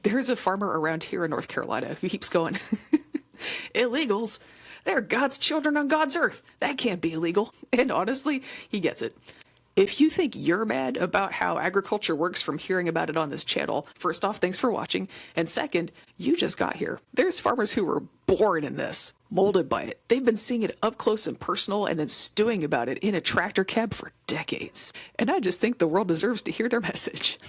There's a farmer around here in North Carolina who keeps going, illegals? They're God's children on God's earth. That can't be illegal. And honestly, he gets it. If you think you're mad about how agriculture works from hearing about it on this channel, first off, thanks for watching. And second, you just got here. There's farmers who were born in this, molded by it. They've been seeing it up close and personal and then stewing about it in a tractor cab for decades. And I just think the world deserves to hear their message.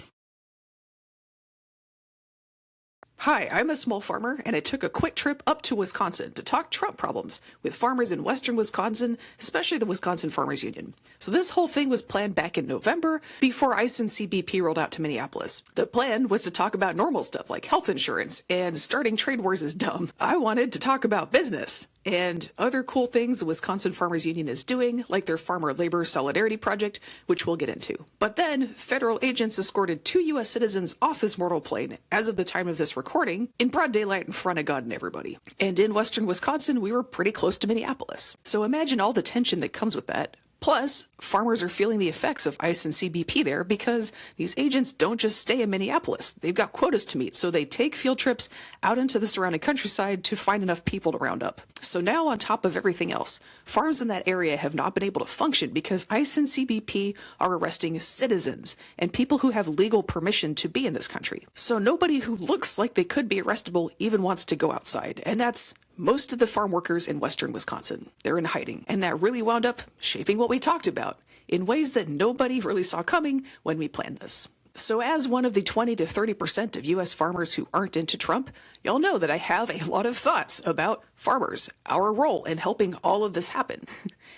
Hi, I'm a small farmer, and I took a quick trip up to Wisconsin to talk Trump problems with farmers in western Wisconsin, especially the Wisconsin Farmers Union. So this whole thing was planned back in November, before ICE and CBP rolled out to Minneapolis. The plan was to talk about normal stuff like health insurance, and starting trade wars is dumb. I wanted to talk about business and other cool things the Wisconsin Farmers Union is doing, like their Farmer Labor Solidarity Project, which we'll get into. But then, federal agents escorted 2 U.S. citizens off this mortal plane, as of the time of this recording, in broad daylight in front of God and everybody. And in western Wisconsin, we were pretty close to Minneapolis. So imagine all the tension that comes with that. Plus, farmers are feeling the effects of ICE and CBP there because these agents don't just stay in Minneapolis. They've got quotas to meet, so they take field trips out into the surrounding countryside to find enough people to round up. So now, on top of everything else, farms in that area have not been able to function because ICE and CBP are arresting citizens and people who have legal permission to be in this country. So nobody who looks like they could be arrestable even wants to go outside, and that's most of the farm workers in western Wisconsin. They're in hiding, and that really wound up shaping what we talked about in ways that nobody really saw coming when we planned this. So as one of the 20 to 30% of U.S. farmers who aren't into Trump, y'all know that I have a lot of thoughts about farmers, our role in helping all of this happen,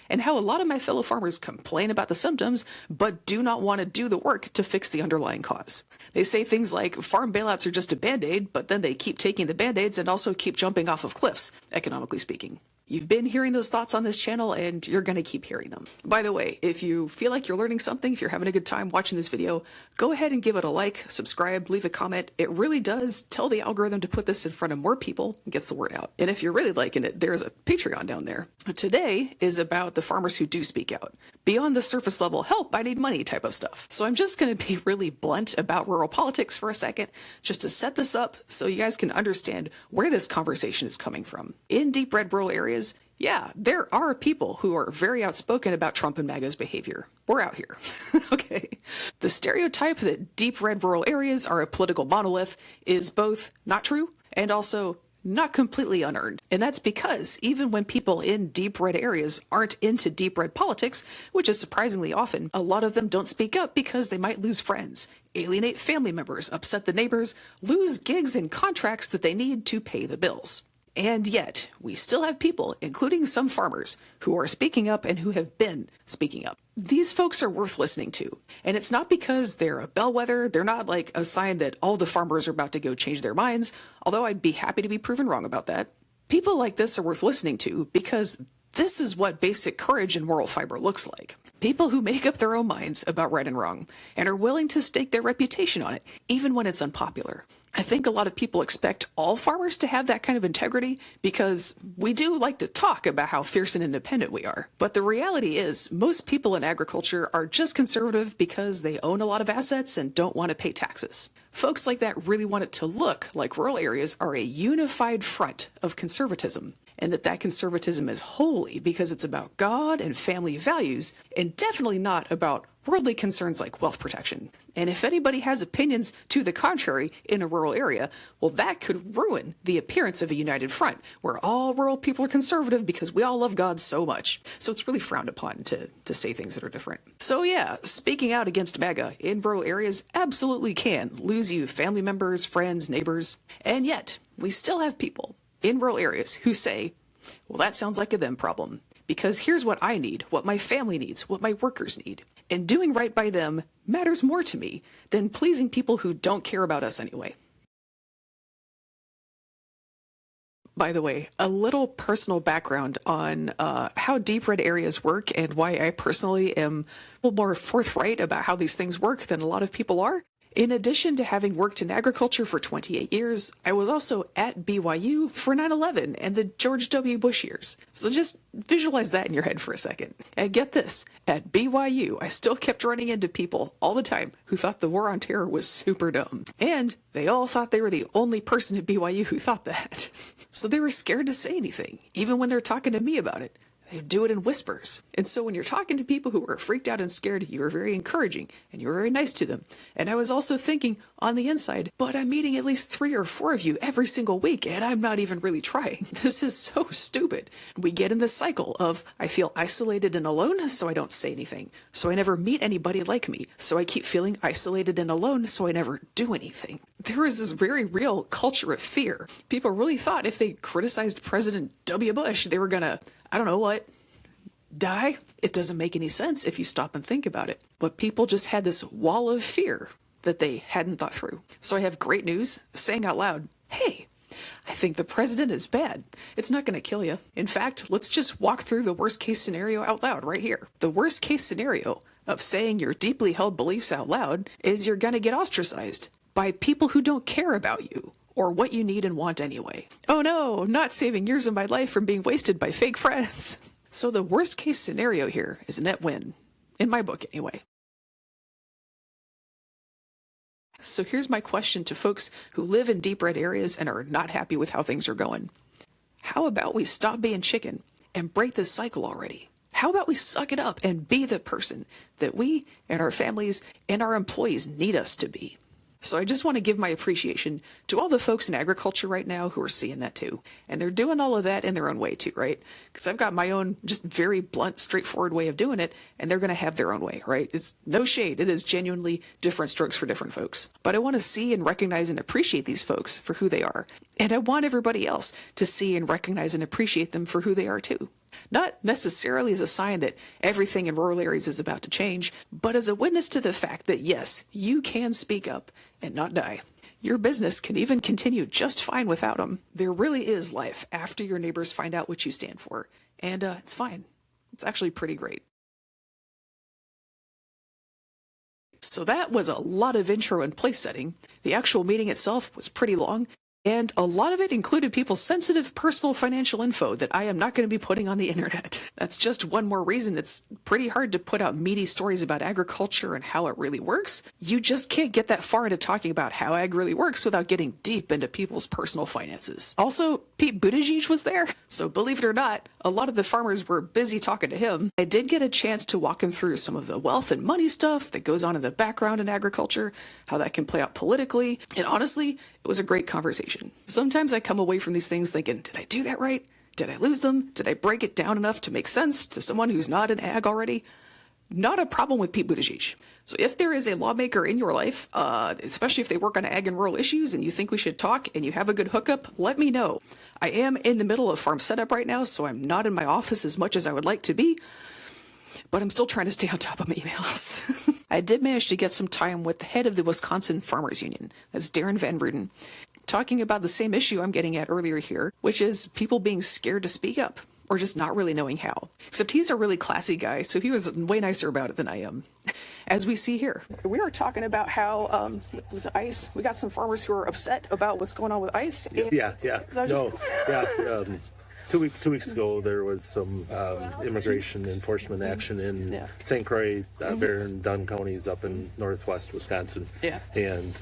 and how a lot of my fellow farmers complain about the symptoms, but do not want to do the work to fix the underlying cause. They say things like farm bailouts are just a band-aid, but then they keep taking the band-aids and also keep jumping off of cliffs, economically speaking. You've been hearing those thoughts on this channel, and you're going to keep hearing them. By the way, if you feel like you're learning something, if you're having a good time watching this video, go ahead and give it a like, subscribe, leave a comment. It really does tell the algorithm to put this in front of more people and gets the word out. And if you're really liking it, there's a Patreon down there. Today is about the farmers who do speak out. Beyond the surface level, help, I need money type of stuff. So I'm just going to be really blunt about rural politics for a second, just to set this up so you guys can understand where this conversation is coming from. In deep red rural areas, yeah, there are people who are very outspoken about Trump and MAGA's behavior. We're out here. Okay. The stereotype that deep red rural areas are a political monolith is both not true and also not completely unearned. And that's because even when people in deep red areas aren't into deep red politics, which is surprisingly often, a lot of them don't speak up because they might lose friends, alienate family members, upset the neighbors, lose gigs and contracts that they need to pay the bills. And yet, we still have people, including some farmers, who are speaking up and who have been speaking up. These folks are worth listening to. And it's not because they're a bellwether, they're not like a sign that all the farmers are about to go change their minds, although I'd be happy to be proven wrong about that. People like this are worth listening to because this is what basic courage and moral fiber looks like. People who make up their own minds about right and wrong, and are willing to stake their reputation on it, even when it's unpopular. I think a lot of people expect all farmers to have that kind of integrity because we do like to talk about how fierce and independent we are. But the reality is most people in agriculture are just conservative because they own a lot of assets and don't want to pay taxes. Folks like that really want it to look like rural areas are a unified front of conservatism, and that conservatism is holy because it's about God and family values, and definitely not about worldly concerns like wealth protection. And if anybody has opinions to the contrary in a rural area, well, that could ruin the appearance of a united front, where all rural people are conservative because we all love God so much. So it's really frowned upon to say things that are different. So yeah, speaking out against MAGA in rural areas absolutely can lose you family members, friends, neighbors. And yet, we still have people in rural areas who say, well, that sounds like a them problem, because here's what I need, what my family needs, what my workers need. And doing right by them matters more to me than pleasing people who don't care about us anyway. By the way, a little personal background on how deep red areas work and why I personally am a little more forthright about how these things work than a lot of people are. In addition to having worked in agriculture for 28 years, I was also at BYU for 9/11 and the George W. Bush years. So just visualize that in your head for a second. And get this, at BYU, I still kept running into people all the time who thought the war on terror was super dumb. And they all thought they were the only person at BYU who thought that. So they were scared to say anything, even when they're talking to me about it. They do it in whispers. And so when you're talking to people who are freaked out and scared, you are very encouraging and you're very nice to them. And I was also thinking on the inside, but I'm meeting at least 3 or 4 of you every single week and I'm not even really trying. This is so stupid. We get in this cycle of I feel isolated and alone, so I don't say anything. So I never meet anybody like me. So I keep feeling isolated and alone, so I never do anything. There was this very real culture of fear. People really thought if they criticized President W. Bush, they were gonna, I don't know what, die? It doesn't make any sense if you stop and think about it. But people just had this wall of fear that they hadn't thought through. So I have great news, saying out loud, hey, I think the president is bad. It's not going to kill you. In fact, let's just walk through the worst case scenario out loud right here. The worst case scenario of saying your deeply held beliefs out loud is you're going to get ostracized by people who don't care about you or what you need and want anyway. Oh no, not saving years of my life from being wasted by fake friends. So the worst case scenario here is a net win, in my book anyway. So here's my question to folks who live in deep red areas and are not happy with how things are going. How about we stop being chicken and break this cycle already? How about we suck it up and be the person that we and our families and our employees need us to be? So I just want to give my appreciation to all the folks in agriculture right now who are seeing that too. And they're doing all of that in their own way too, right? Because I've got my own just very blunt, straightforward way of doing it, and they're going to have their own way, right? It's no shade. It is genuinely different strokes for different folks. But I want to see and recognize and appreciate these folks for who they are. And I want everybody else to see and recognize and appreciate them for who they are too. Not necessarily as a sign that everything in rural areas is about to change, but as a witness to the fact that yes, you can speak up and not die. Your business can even continue just fine without them. There really is life after your neighbors find out what you stand for. And it's fine. It's actually pretty great. So that was a lot of intro and place setting. The actual meeting itself was pretty long. And a lot of it included people's sensitive personal financial info that I am not going to be putting on the internet. That's just one more reason it's pretty hard to put out meaty stories about agriculture and how it really works. You just can't get that far into talking about how ag really works without getting deep into people's personal finances. Also, Pete Buttigieg was there, so believe it or not, a lot of the farmers were busy talking to him. I did get a chance to walk him through some of the wealth and money stuff that goes on in the background in agriculture, how that can play out politically, and honestly, it was a great conversation. Sometimes I come away from these things thinking, did I do that right? Did I lose them? Did I break it down enough to make sense to someone who's not in ag already? Not a problem with Pete Buttigieg. So if there is a lawmaker in your life, especially if they work on ag and rural issues and you think we should talk and you have a good hookup, let me know. I am in the middle of farm setup right now, so I'm not in my office as much as I would like to be, but I'm still trying to stay on top of my emails. I did manage to get some time with the head of the Wisconsin Farmers Union. That's Darren Van Bruden, talking about the same issue I'm getting at earlier here, which is people being scared to speak up or just not really knowing how. Except he's a really classy guy, so he was way nicer about it than I am, as we see here. We were talking about how, was it ICE? We got some farmers who are upset about what's going on with ICE. Yeah. 2 weeks ago, there was some immigration enforcement action in St. Croix, Barron, Dunn counties up in northwest Wisconsin. Yeah. And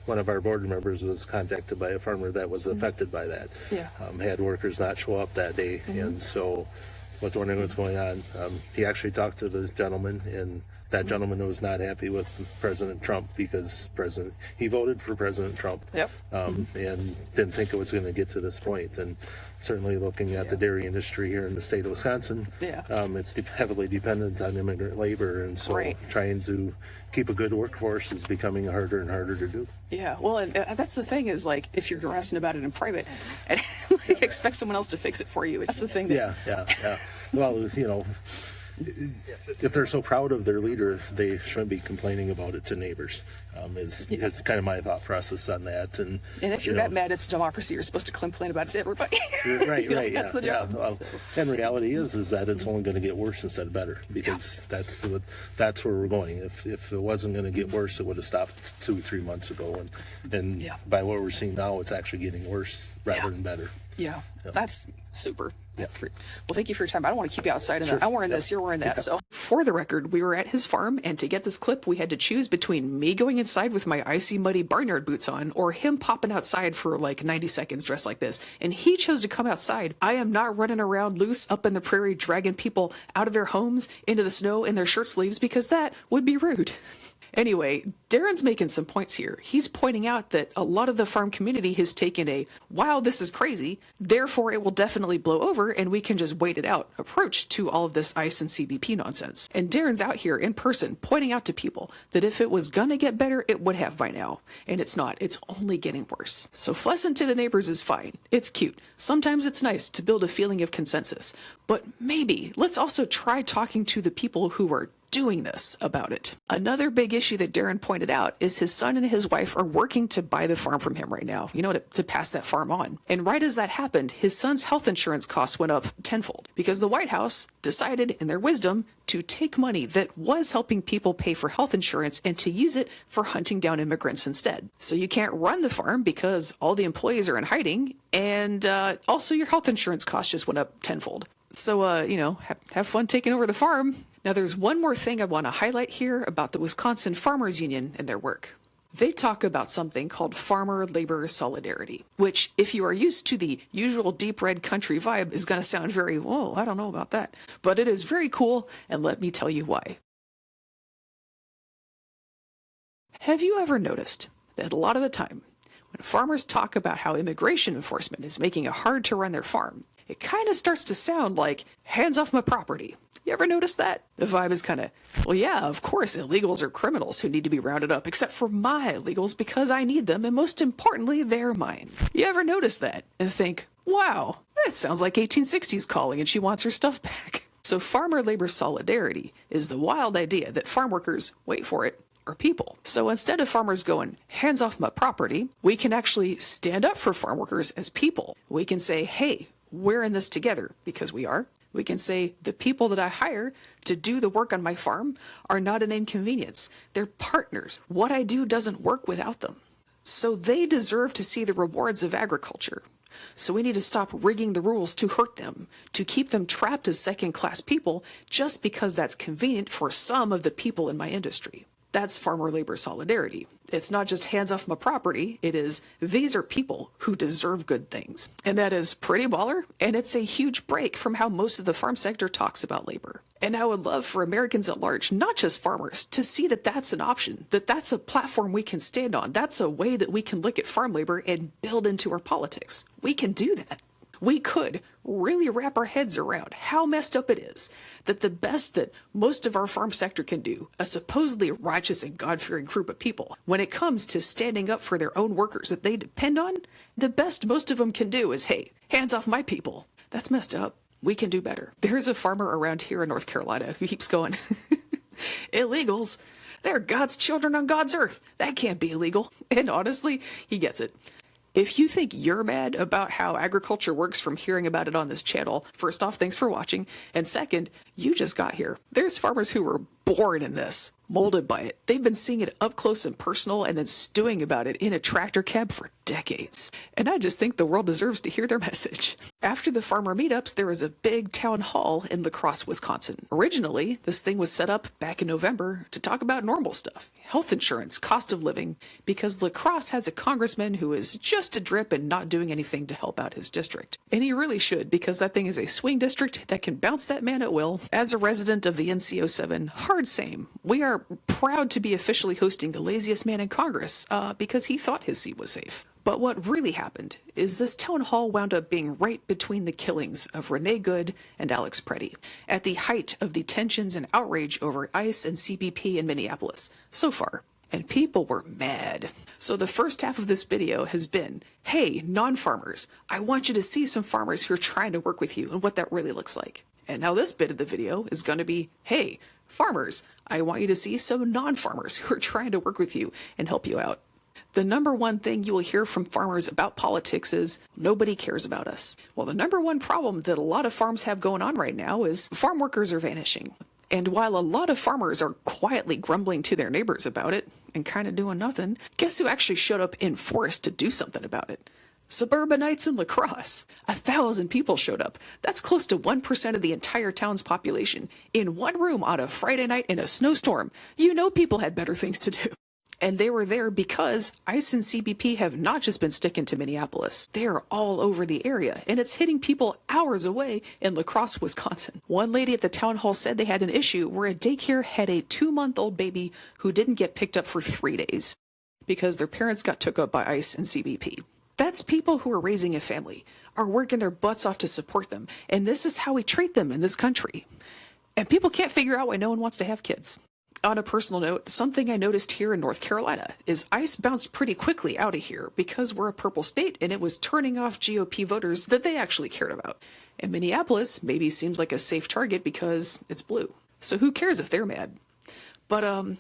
one of our board members was contacted by a farmer that was affected by that. Yeah. Had workers not show up that day, and so was wondering what's going on. He actually talked to the gentleman, and that gentleman was not happy with President Trump because he voted for President Trump. Yep. And didn't think it was going to get to this point. And certainly looking at the dairy industry here in the state of Wisconsin, it's heavily dependent on immigrant labor, and so trying to keep a good workforce is becoming harder and harder to do. Yeah, well, and that's the thing is, like, if you're harassing about it in private and like, expect someone else to fix it for you, that's the thing. Yeah. Well, you know, if they're so proud of their leader, they shouldn't be complaining about it to neighbors. is kind of my thought process on that. And if you're that mad, it's democracy. You're supposed to complain about it to everybody. Right, right. That's the job. Well, and reality is that it's only going to get worse instead of better, because that's where we're going. If it wasn't going to get worse, it would have stopped 2 or 3 months ago. And by what we're seeing now, it's actually getting worse rather than better. Yeah, that's super. Yeah. Well, thank you for your time. I don't want to keep you outside of that. I'm wearing this, you're wearing that. So, for the record, we were at his farm, and to get this clip, we had to choose between me going inside with my icy, muddy barnyard boots on, or him popping outside for like 90 seconds dressed like this. And he chose to come outside. I am not running around loose up in the prairie, dragging people out of their homes into the snow in their shirt sleeves, because that would be rude. Anyway, Darren's making some points here. He's pointing out that a lot of the farm community has taken a, wow, this is crazy, therefore it will definitely blow over and we can just wait it out approach to all of this ICE and CBP nonsense. And Darren's out here in person pointing out to people that if it was gonna get better, it would have by now. And it's not. It's only getting worse. So fussing to the neighbors is fine. It's cute. Sometimes it's nice to build a feeling of consensus. But maybe let's also try talking to the people who are doing this about it. Another big issue that Darren pointed out is his son and his wife are working to buy the farm from him right now, to pass that farm on. And right as that happened, his son's health insurance costs went up tenfold because the White House decided in their wisdom to take money that was helping people pay for health insurance and to use it for hunting down immigrants instead. So you can't run the farm because all the employees are in hiding, and also your health insurance costs just went up tenfold. So, have fun taking over the farm. Now, there's one more thing I want to highlight here about the Wisconsin Farmers Union and their work. They talk about something called farmer labor solidarity, which, if you are used to the usual deep red country vibe, is going to sound very, whoa, I don't know about that. But it is very cool, and let me tell you why. Have you ever noticed that a lot of the time, when farmers talk about how immigration enforcement is making it hard to run their farm, it kind of starts to sound like, hands off my property. You ever notice that? The vibe is kind of, well, yeah, of course, illegals are criminals who need to be rounded up, except for my illegals because I need them, and most importantly, they're mine. You ever notice that and think, wow, that sounds like 1860s calling and she wants her stuff back? So farmer labor solidarity is the wild idea that farm workers, wait for it, are people. So instead of farmers going, hands off my property, we can actually stand up for farm workers as people. We can say, hey, we're in this together, because we are. We can say the people that I hire to do the work on my farm are not an inconvenience. They're partners. What I do doesn't work without them. So they deserve to see the rewards of agriculture. So we need to stop rigging the rules to hurt them, to keep them trapped as second-class people just because that's convenient for some of the people in my industry. That's farmer labor solidarity. It's not just hands off my property. It is, these are people who deserve good things. And that is pretty baller, and it's a huge break from how most of the farm sector talks about labor. And I would love for Americans at large, not just farmers, to see that that's an option, that that's a platform we can stand on. That's a way that we can look at farm labor and build into our politics. We can do that. We could really wrap our heads around how messed up it is that the best that most of our farm sector can do, a supposedly righteous and God-fearing group of people, when it comes to standing up for their own workers that they depend on, the best most of them can do is, hey, hands off my people. That's messed up. We can do better. There's a farmer around here in North Carolina who keeps going, illegals, they're God's children on God's earth. That can't be illegal. And honestly, he gets it. If you think you're mad about how agriculture works from hearing about it on this channel, first off, thanks for watching. And second, you just got here. There's farmers who were born in this, molded by it. They've been seeing it up close and personal and then stewing about it in a tractor cab for decades. And I just think the world deserves to hear their message. After the farmer meetups, there was a big town hall in La Crosse, Wisconsin. Originally, this thing was set up back in November to talk about normal stuff, health insurance, cost of living, because La Crosse has a congressman who is just a drip and not doing anything to help out his district. And he really should, because that thing is a swing district that can bounce that man at will. As a resident of the NCO7, hard same. We are proud to be officially hosting the laziest man in Congress because he thought his seat was safe. But what really happened is this town hall wound up being right between the killings of Renee Good and Alex Preddy, at the height of the tensions and outrage over ICE and CBP in Minneapolis, so far. And people were mad. So the first half of this video has been, hey, non-farmers, I want you to see some farmers who are trying to work with you and what that really looks like. And now this bit of the video is going to be, hey, Farmers, I want you to see some non-farmers who are trying to work with you and help you out. The number one thing you will hear from farmers about politics is nobody cares about us. Well, the number one problem that a lot of farms have going on right now is farm workers are vanishing. And while a lot of farmers are quietly grumbling to their neighbors about it and kind of doing nothing, guess who actually showed up in force to do something about it? Suburbanites in La Crosse. 1,000 people showed up. That's close to 1% of the entire town's population. In one room on a Friday night in a snowstorm. You know people had better things to do. And they were there because ICE and CBP have not just been sticking to Minneapolis. They are all over the area, and it's hitting people hours away in La Crosse, Wisconsin. One lady at the town hall said they had an issue where a daycare had a 2-month-old baby who didn't get picked up for 3 days because their parents got took up by ICE and CBP. That's people who are raising a family, are working their butts off to support them, and this is how we treat them in this country. And people can't figure out why no one wants to have kids. On a personal note, something I noticed here in North Carolina is ICE bounced pretty quickly out of here because we're a purple state and it was turning off GOP voters that they actually cared about. And Minneapolis maybe seems like a safe target because it's blue. So who cares if they're mad? But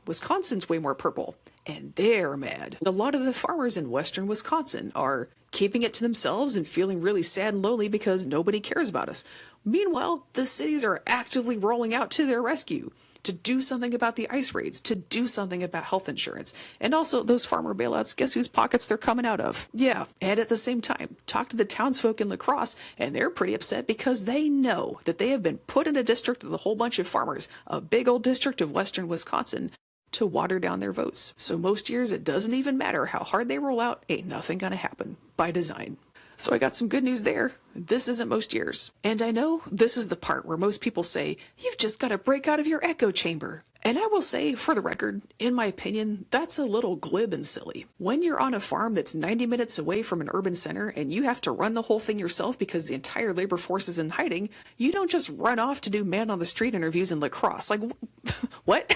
Wisconsin's way more purple and they're mad. A lot of the farmers in western Wisconsin are keeping it to themselves and feeling really sad and lonely because nobody cares about us. Meanwhile, the cities are actively rolling out to their rescue to do something about the ICE raids, to do something about health insurance. And also those farmer bailouts, guess whose pockets they're coming out of? Yeah, and at the same time, talk to the townsfolk in La Crosse, and they're pretty upset because they know that they have been put in a district with a whole bunch of farmers, a big old district of western Wisconsin, to water down their votes. So most years, it doesn't even matter how hard they roll out, ain't nothing gonna happen, by design. So I got some good news there. This isn't most years. And I know this is the part where most people say, you've just got to break out of your echo chamber. And I will say, for the record, in my opinion, that's a little glib and silly. When you're on a farm that's 90 minutes away from an urban center and you have to run the whole thing yourself because the entire labor force is in hiding, you don't just run off to do man on the street interviews in La Crosse. Like, what?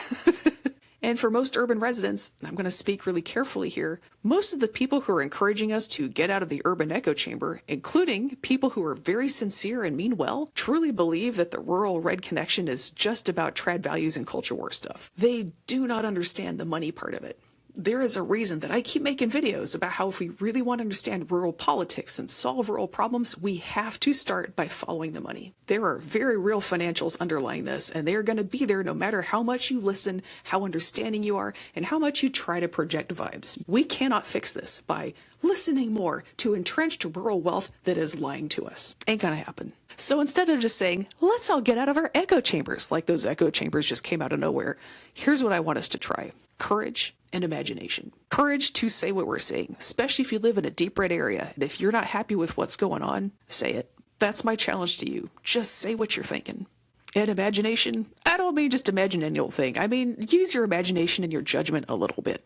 And for most urban residents, and I'm going to speak really carefully here, most of the people who are encouraging us to get out of the urban echo chamber, including people who are very sincere and mean well, truly believe that the rural red connection is just about trad values and culture war stuff. They do not understand the money part of it. There is a reason that I keep making videos about how if we really want to understand rural politics and solve rural problems, we have to start by following the money. There are very real financials underlying this, and they are going to be there no matter how much you listen, how understanding you are, and how much you try to project vibes. We cannot fix this by listening more to entrenched rural wealth that is lying to us. Ain't gonna happen. So instead of just saying, let's all get out of our echo chambers, like those echo chambers just came out of nowhere, here's what I want us to try. Courage and imagination. Courage to say what we're saying, especially if you live in a deep red area. And if you're not happy with what's going on, say it. That's my challenge to you. Just say what you're thinking. And imagination, I don't mean just imagine any old thing. I mean, use your imagination and your judgment a little bit.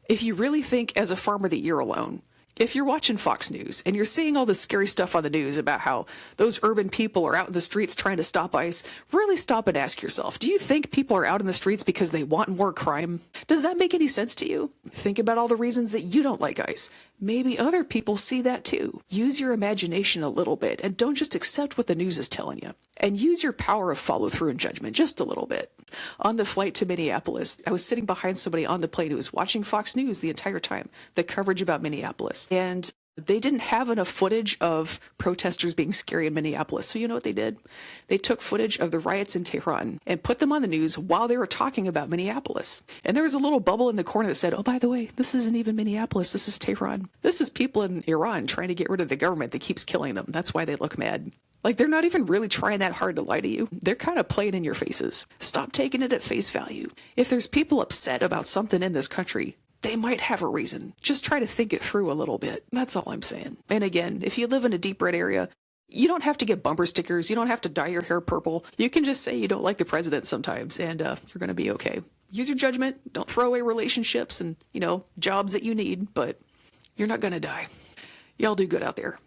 If you really think as a farmer that you're alone, if you're watching Fox News and you're seeing all this scary stuff on the news about how those urban people are out in the streets trying to stop ICE, really stop and ask yourself, do you think people are out in the streets because they want more crime? Does that make any sense to you? Think about all the reasons that you don't like ICE. Maybe other people see that too. Use your imagination a little bit and don't just accept what the news is telling you. And use your power of follow through and judgment just a little bit. On the flight to Minneapolis, I was sitting behind somebody on the plane who was watching Fox News the entire time, the coverage about Minneapolis. And they didn't have enough footage of protesters being scary in Minneapolis. So you know what they did? They took footage of the riots in Tehran and put them on the news while they were talking about Minneapolis. And there was a little bubble in the corner that said, oh, by the way, this isn't even Minneapolis. This is Tehran. This is people in Iran trying to get rid of the government that keeps killing them. That's why they look mad. Like, they're not even really trying that hard to lie to you. They're kind of playing in your faces. Stop taking it at face value. If there's people upset about something in this country, they might have a reason. Just try to think it through a little bit. That's all I'm saying. And again, if you live in a deep red area, you don't have to get bumper stickers. You don't have to dye your hair purple. You can just say you don't like the president sometimes, and you're going to be okay. Use your judgment. Don't throw away relationships and, jobs that you need, but you're not going to die. Y'all do good out there.